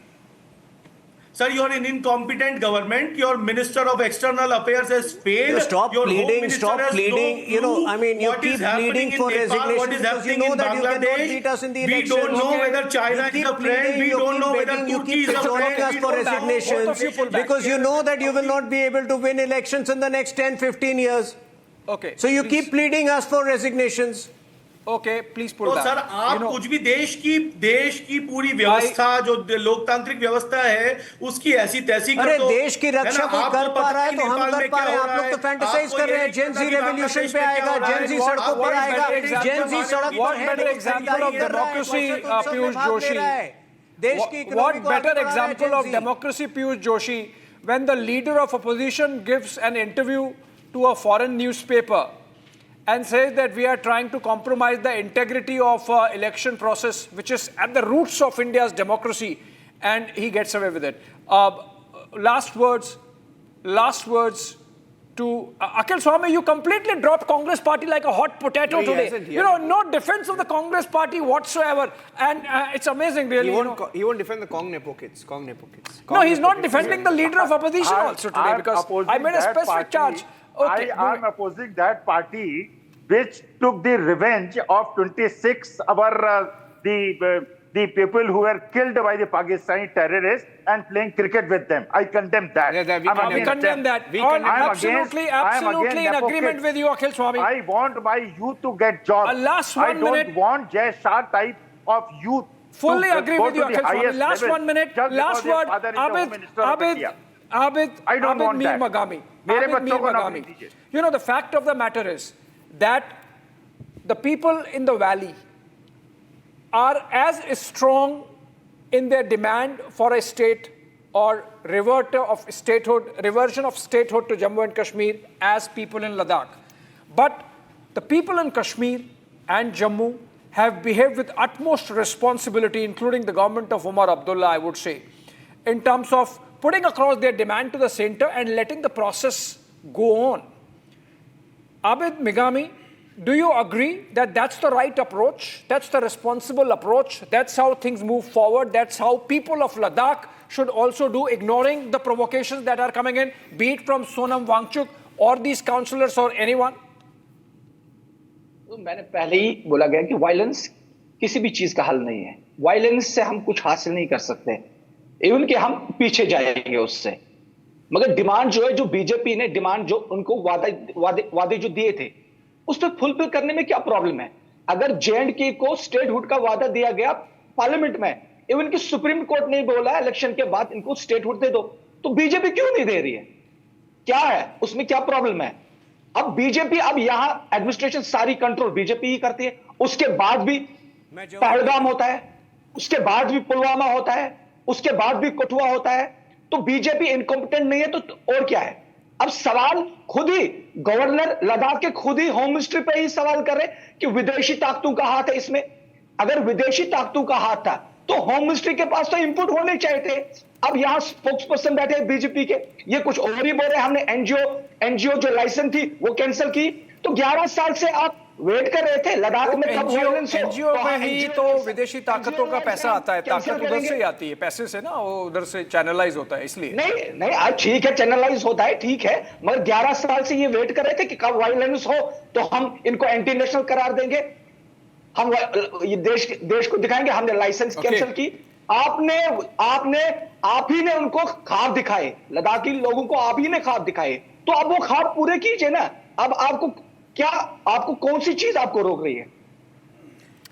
Sir, you are an incompetent government. Your Minister of External Affairs has failed. Stop pleading. You keep pleading for resignation because you know that you cannot beat us in the elections. We don't know whether China is a friend. We don't know whether Turkey is a friend. Us for resignations because you know that you will not be able to win elections in the next 10-15 years. Okay. So you keep pleading us for resignations. Okay, please pull तो back. Sir आप कुछ भी देश की पूरी व्यवस्था जो लोकतांत्रिक व्यवस्था है उसकी ऐसी तैसी कर दो। देश की रक्षा कोई कर पा रहा है तो हम कर पा रहे हैं। आप लोग तो फैंटेसाइज कर रहे हैं जेन ज़ी रेवोल्यूशन पे आएगा, जेन ज़ी सड़कों पर आएगा, जेन ज़ी सड़क पर है। Better example of democracy, Piyush Joshi. What better example of democracy, Piyush Joshi, when the leader of opposition gives an interview to a foreign newspaper and says that we are trying to compromise the integrity of election process, which is at the roots of India's democracy, and he gets away with it. Last words to Akhil Swami. You completely dropped Congress party like a hot potato today. No defense of the Congress party whatsoever, and it's amazing, really. He won't defend the Kong Nepo kids. No, he's not defending the leader of opposition also today because I made a specific charge. Okay. I am opposing that party which took the revenge of 26 the people who were killed by the Pakistani terrorists and playing cricket with them. I condemn that. We condemn that. Absolutely in agreement with you, Akhil Swami. I want my youth to get jobs. Last 1 minute. I don't want Jay Shah type of youth. Fully agree with you, Akhil Swami. Last 1 minute. Last word. Abid Mir Magami. The fact of the matter is that the people in the valley are as strong in their demand for a state or reversion of statehood to Jammu and Kashmir as people in Ladakh. But the people in Kashmir and Jammu have behaved with utmost responsibility, including the government of Umar Abdullah, I would say, in terms of putting across their demand to the center and letting the process go on. Abid Migami, do you agree that that's the right approach? That's the responsible approach? That's how things move forward? That's how people of Ladakh should also do, ignoring the provocations that are coming in, be it from Sonam Wangchuk or these councillors or anyone? तो मैंने पहले ही बोला गया कि violence किसी भी चीज का हल नहीं है। वायलेंस से हम कुछ हासिल नहीं कर सकते, इवन कि हम पीछे जाएंगे उससे। मगर डिमांड जो है, जो बीजेपी ने डिमांड जो उनको वादे जो दिए थे, उस पर फुलफिल करने में क्या प्रॉब्लम है? अगर जे&के को स्टेटहुड का वादा दिया गया पार्लियामेंट में, इवन कि सुप्रीम कोर्ट ने बोला इलेक्शन के बाद इनको स्टेटहुड दे दो, तो बीजेपी क्यों नहीं दे रही है? क्या है उसमें, क्या प्रॉब्लम है? अब बीजेपी, अब यहां एडमिनिस्ट्रेशन सारी कंट्रोल बीजेपी ही करती है। उसके बाद भी पहलगाम होता है, उसके बाद भी पुलवामा होता है, उसके बाद भी कठुआ होता है। तो बीजेपी इनकॉम्पिटेंट नहीं है तो और क्या है? अब सवाल खुद ही गवर्नर लद्दाख के खुद ही होम मिनिस्ट्री पे ही सवाल कर रहे कि विदेशी ताकतों का हाथ है इसमें। अगर विदेशी ताकतों का हाथ था तो होम मिनिस्ट्री के पास तो इनपुट होने चाहिए थे। अब यहां स्पोक्स पर्सन बैठे बीजेपी के, ये कुछ और ही बोल रहे हैं। हमने एनजीओ जो लाइसेंस थी वो कैंसिल की। तो 11 साल से आप वेट कर रहे थे लद्दाख में कब वायलेंस हो। एनजीओ में ही तो विदेशी ताकतों का पैसा आता है, ताकत उधर से ही आती है, पैसे से ना, वो उधर से चैनलाइज होता है, इसलिए नहीं आज ठीक है, चैनलाइज होता है, ठीक है, मगर 11 साल से ये वेट कर रहे थे कि कब वायलेंस हो तो हम इनको एंटी नेशनल करार देंगे, हम ये देश को दिखाएंगे, हमने लाइसेंस कैंसिल की। आप ही ने उनको ख्वाब दिखाए, लद्दाखी लोगों को आप ही ने ख्वाब दिखाए, तो अब वो ख्वाब पूरे कीजिए ना। अब आपको कौन सी चीज आपको रोक रही है?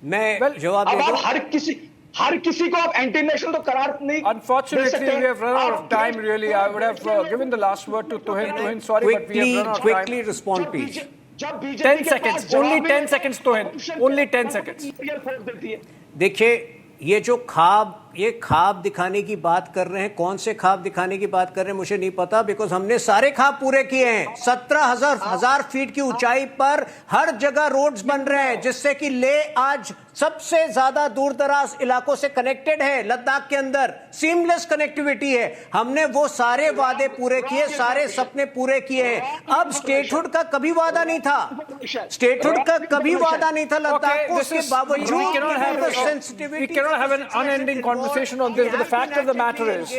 मैं जवाब अब आप हर किसी को आप एंटी नेशनल तो करार नहीं। Unfortunately, we have run out of time. Really, I would have given the last word to Tuhin. Sorry, but we have run out of time. Quickly respond, please. 10 seconds. Only 10 seconds, Tuhin. Only 10 seconds. देखिए, ये ख्वाब दिखाने की बात कर रहे हैं, कौन से ख्वाब दिखाने की बात कर रहे हैं मुझे नहीं पता, बिकॉज हमने सारे ख्वाब पूरे किए हैं। 17,000 फीट की ऊंचाई पर हर जगह रोड्स बन रहे हैं, जिससे कि लेह आज सबसे ज्यादा दूर दराज इलाकों से कनेक्टेड है। लद्दाख के अंदर सीमलेस कनेक्टिविटी है। हमने वो सारे वादे पूरे किए, सारे सपने पूरे किए हैं। अब स्टेटहुड का कभी वादा नहीं था, स्टेटहुड का कभी वादा नहीं था लद्दाख को, उसके बावजूद we cannot have an unending conversation on this, but the fact of the matter is,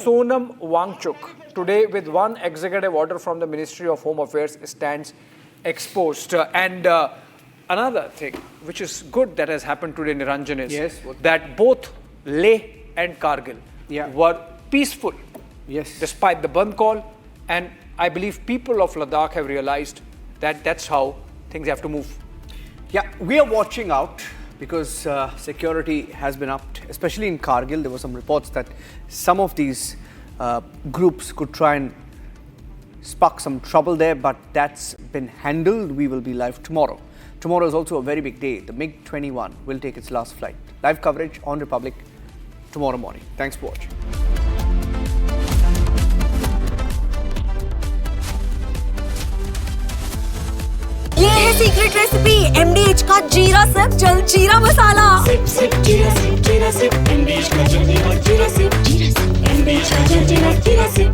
Sonam Wangchuk today with one executive order from the Ministry of Home Affairs stands exposed. And another thing which is good that has happened today, Niranjan, is that both Leh and Kargil were peaceful despite the Band call, and I believe people of Ladakh have realized that that's how things have to move. Yeah, we are watching out because security has been upped, especially in Kargil. There were some reports that some of these groups could try and spark some trouble there, but that's been handled. We will be live tomorrow. Tomorrow is also a very big day. The MiG-21 will take its last flight. Live coverage on Republic tomorrow morning. Thanks for watching. ये है secret recipe MDH का जीरा SIP जल जीरा मसाला। SIP जीरा SIP MDH का जल जीरा सिप MDH का जल जीरा सिप।